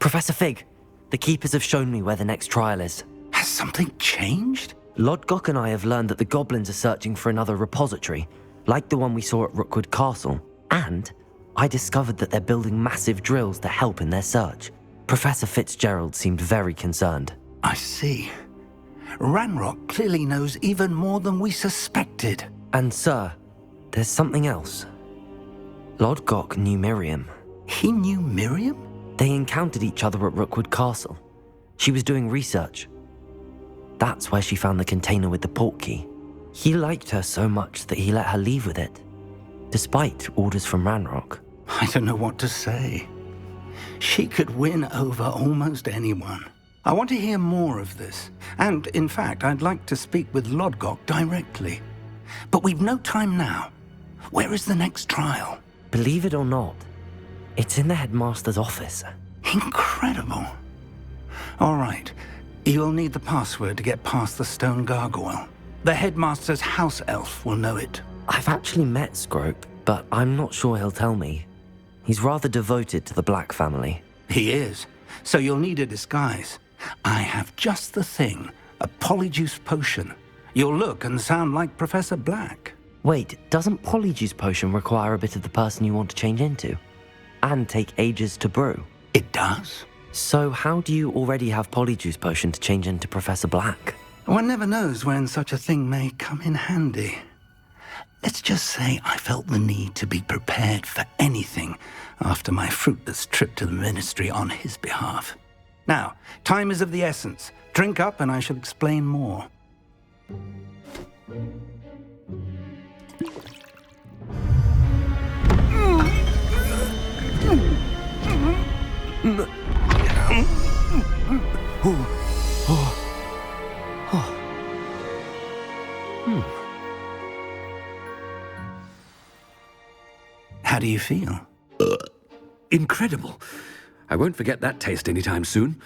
Professor Fig, the Keepers have shown me where the next trial is. Has something changed? Lodgok and I have learned that the goblins are searching for another repository, like the one we saw at Rookwood Castle. And I discovered that they're building massive drills to help in their search. Professor Fitzgerald seemed very concerned. I see. Ranrock clearly knows even more than we suspected. And sir, there's something else. Lodgok knew Miriam. He knew Miriam? They encountered each other at Rookwood Castle. She was doing research. That's where she found the container with the port key. He liked her so much that he let her leave with it, despite orders from Ranrock. I don't know what to say. She could win over almost anyone. I want to hear more of this. And, in fact, I'd like to speak with Lodgok directly. But we've no time now. Where is the next trial? Believe it or not, it's in the headmaster's office. Incredible. All right. You'll need the password to get past the stone gargoyle. The headmaster's house elf will know it. I've actually met Scrope, but I'm not sure he'll tell me. He's rather devoted to the Black family. He is. So you'll need a disguise. I have just the thing. A polyjuice potion. You'll look and sound like Professor Black. Wait, doesn't Polyjuice Potion require a bit of the person you want to change into? And take ages to brew? It does. So how do you already have Polyjuice Potion to change into Professor Black? One never knows when such a thing may come in handy. Let's just say I felt the need to be prepared for anything after my fruitless trip to the ministry on his behalf. Now, time is of the essence. Drink up and I shall explain more. How do you feel? Incredible. I won't forget that taste anytime soon.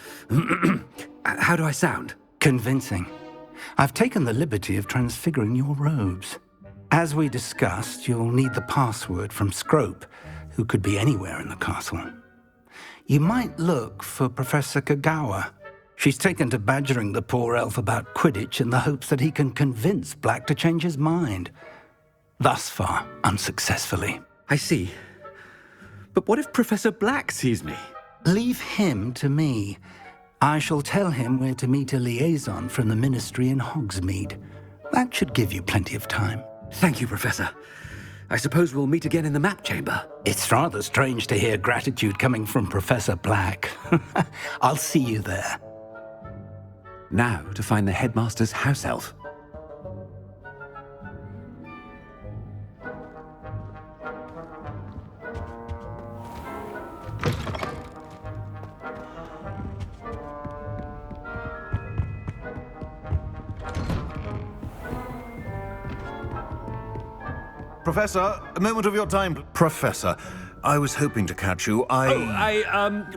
How do I sound? Convincing. I've taken the liberty of transfiguring your robes. As we discussed, you'll need the password from Scrope, who could be anywhere in the castle. You might look for Professor Kagawa. She's taken to badgering the poor elf about Quidditch in the hopes that he can convince Black to change his mind. Thus far, unsuccessfully. I see. But what if Professor Black sees me? Leave him to me. I shall tell him where to meet a liaison from the ministry in Hogsmeade. That should give you plenty of time. Thank you, Professor. I suppose we'll meet again in the map chamber. It's rather strange to hear gratitude coming from Professor Black. I'll see you there. Now to find the headmaster's house elf. Professor, a moment of your time. Professor, I was hoping to catch you.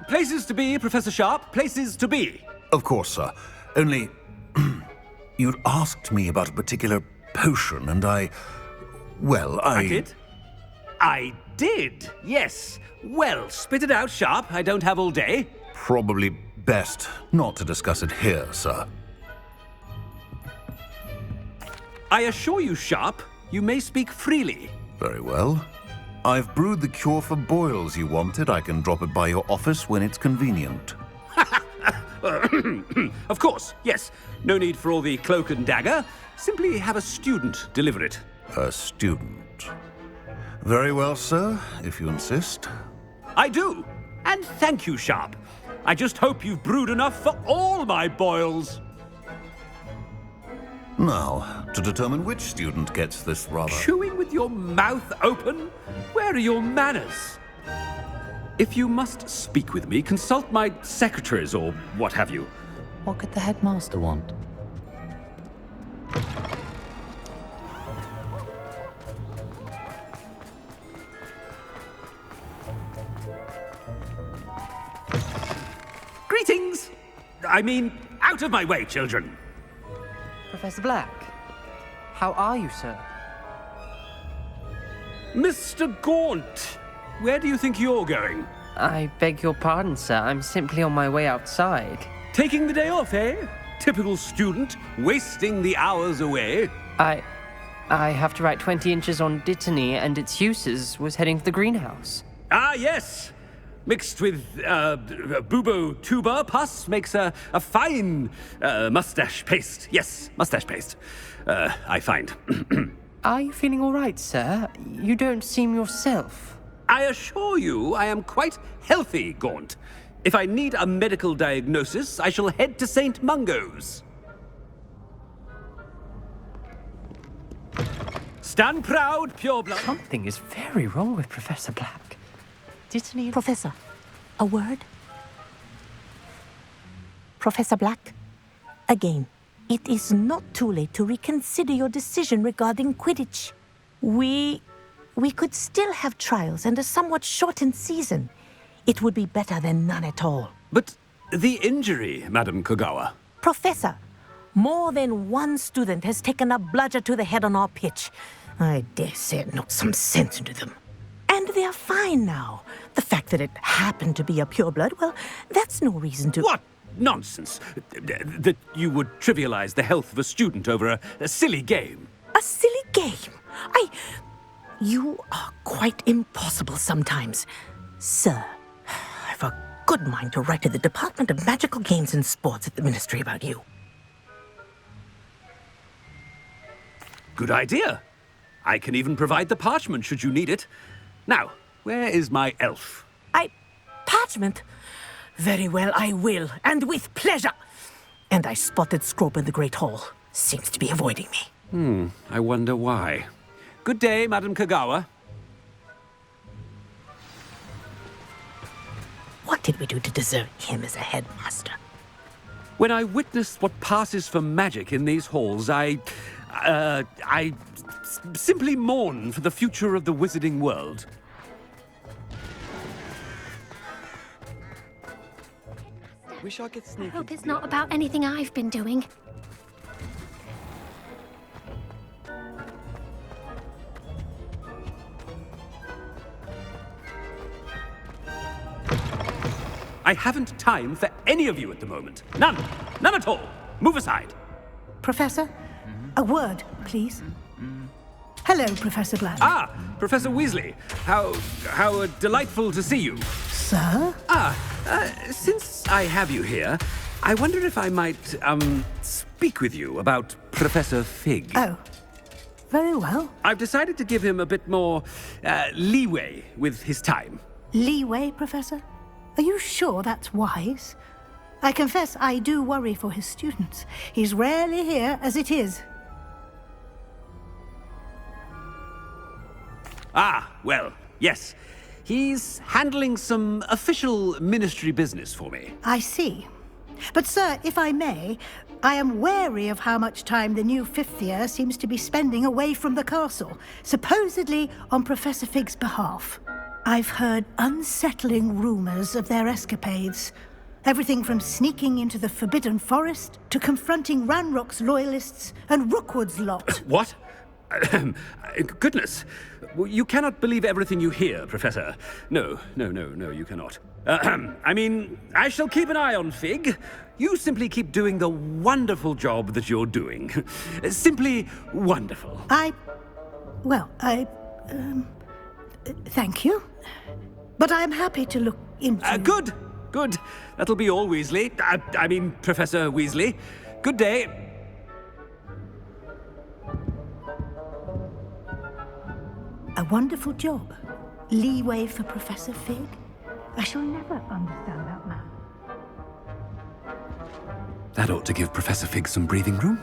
Places to be, Professor Sharp, places to be. Of course, sir. Only, you'd asked me about a particular potion, and I did? I did, yes. Well, spit it out, Sharp. I don't have all day. Probably best not to discuss it here, sir. I assure you, Sharp, you may speak freely. Very well. I've brewed the cure for boils you wanted. I can drop it by your office when it's convenient. Of course, yes. No need for all the cloak and dagger. Simply have a student deliver it. A student. Very well, sir, if you insist. I do. And thank you, Sharp. I just hope you've brewed enough for all my boils. Now, to determine which student gets this rather... Chewing with your mouth open? Where are your manners? If you must speak with me, consult my secretaries or what have you. What could the headmaster want? Greetings! I mean, out of my way, children. Professor Black, how are you, sir? Mr. Gaunt, where do you think you're going? I beg your pardon, sir. I'm simply on my way outside. Taking the day off, eh? Typical student, wasting the hours away. I have to write 20 inches on Dittany and its uses. Was heading to the greenhouse. Ah, yes. Mixed with bubo tuber pus makes a fine mustache paste. Yes, mustache paste. I find. Are you feeling all right, sir? You don't seem yourself. I assure you I am quite healthy, Gaunt. If I need a medical diagnosis, I shall head to St. Mungo's. Stand proud, pureblood. Something is very wrong with Professor Black. Dittany... Professor, a word? Professor Black, again, it is not too late to reconsider your decision regarding Quidditch. We could still have trials and a somewhat shortened season. It would be better than none at all. But the injury, Madam Kogawa. Professor, more than one student has taken a bludger to the head on our pitch. I dare say it knocked some sense into them. And they are fine now. The fact that it happened to be a pureblood, well, that's no reason to... What nonsense! That you would trivialize the health of a student over a silly game. A silly game? You are quite impossible sometimes. Sir, I've a good mind to write to the Department of Magical Games and Sports at the Ministry about you. Good idea. I can even provide the parchment should you need it. Now, where is my elf? Parchment? Very well, I will, and with pleasure. And I spotted Scrope in the Great Hall. Seems to be avoiding me. I wonder why. Good day, Madam Kogawa. What did we do to deserve him as a headmaster? When I witness what passes for magic in these halls, I simply mourn for the future of the wizarding world. Wish I could sneak I hope it's not about anything I've been doing. I haven't time for any of you at the moment. None. None at all. Move aside. Professor, a word, please. Hello, Professor Black. Ah, Professor Weasley. How delightful to see you. Sir? Since I have you here, I wonder if I might, speak with you about Professor Fig. Oh, very well. I've decided to give him a bit more, leeway with his time. Leeway, Professor? Are you sure that's wise? I confess I do worry for his students. He's rarely here as it is. Ah, well, yes. He's handling some official ministry business for me. I see. But, sir, if I may, I am wary of how much time the new fifth year seems to be spending away from the castle, supposedly on Professor Fig's behalf. I've heard unsettling rumors of their escapades. Everything from sneaking into the Forbidden Forest to confronting Ranrock's loyalists and Rookwood's lot. What? Goodness. You cannot believe everything you hear, Professor. No, you cannot. I mean, I shall keep an eye on Fig. You simply keep doing the wonderful job that you're doing. Simply wonderful. Thank you. But I'm happy to look into... Good. That'll be all, Weasley. I mean, Professor Weasley. Good day. A wonderful job. Leeway for Professor Fig. I shall never understand that man. That ought to give Professor Fig some breathing room.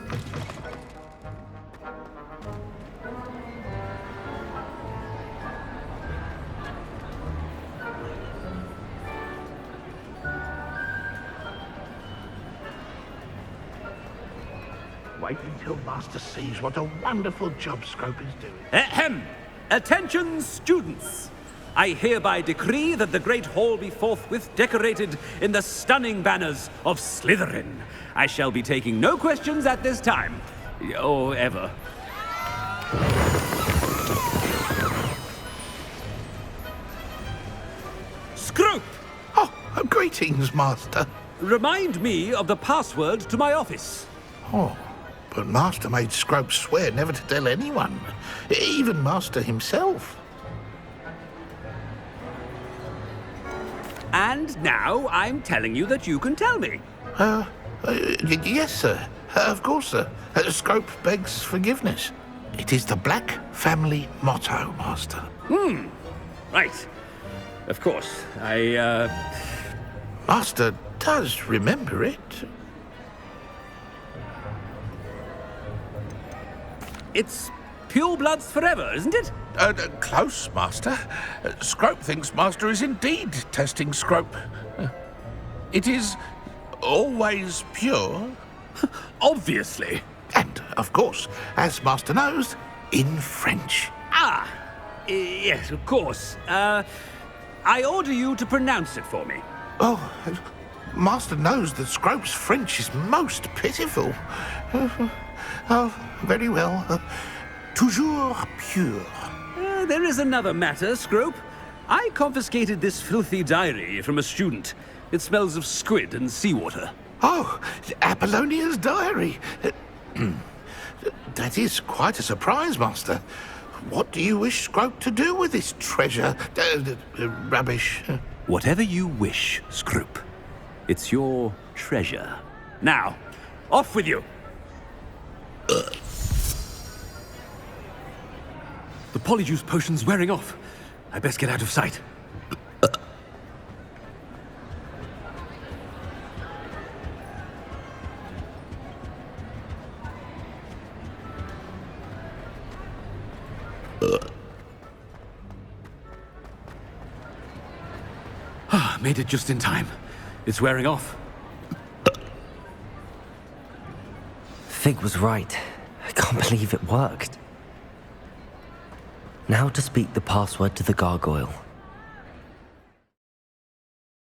Wait until Master sees what a wonderful job Scrope is doing. Ahem! Attention, students! I hereby decree that the Great Hall be forthwith decorated in the stunning banners of Slytherin. I shall be taking no questions at this time. Or ever. Scrope! Greetings, Master. Remind me of the password to my office. Oh, but Master made Scrope swear never to tell anyone, even Master himself. And now I'm telling you that you can tell me. Yes, sir. Of course, sir. Scrope begs forgiveness. It is the Black family motto, Master. Right. Of course. Master does remember it. It's pure bloods forever, isn't it? Close, Master. Scrope thinks Master is indeed testing Scrope. It is always pure. Obviously. And, of course, as Master knows, in French. Yes, of course. I order you to pronounce it for me. Oh, Master knows that Scrope's French is most pitiful. Oh, very well. Toujours pure. There is another matter, Scrope. I confiscated this filthy diary from a student. It smells of squid and seawater. Oh, Apollonia's diary. That is quite a surprise, Master. What do you wish Scrope to do with this treasure? Rubbish. Whatever you wish, Scrope. It's your treasure. Now, off with you. The polyjuice potion's wearing off. I best get out of sight. Made it just in time. It's wearing off. Fig was right. I can't believe it worked. Now to speak the password to the gargoyle.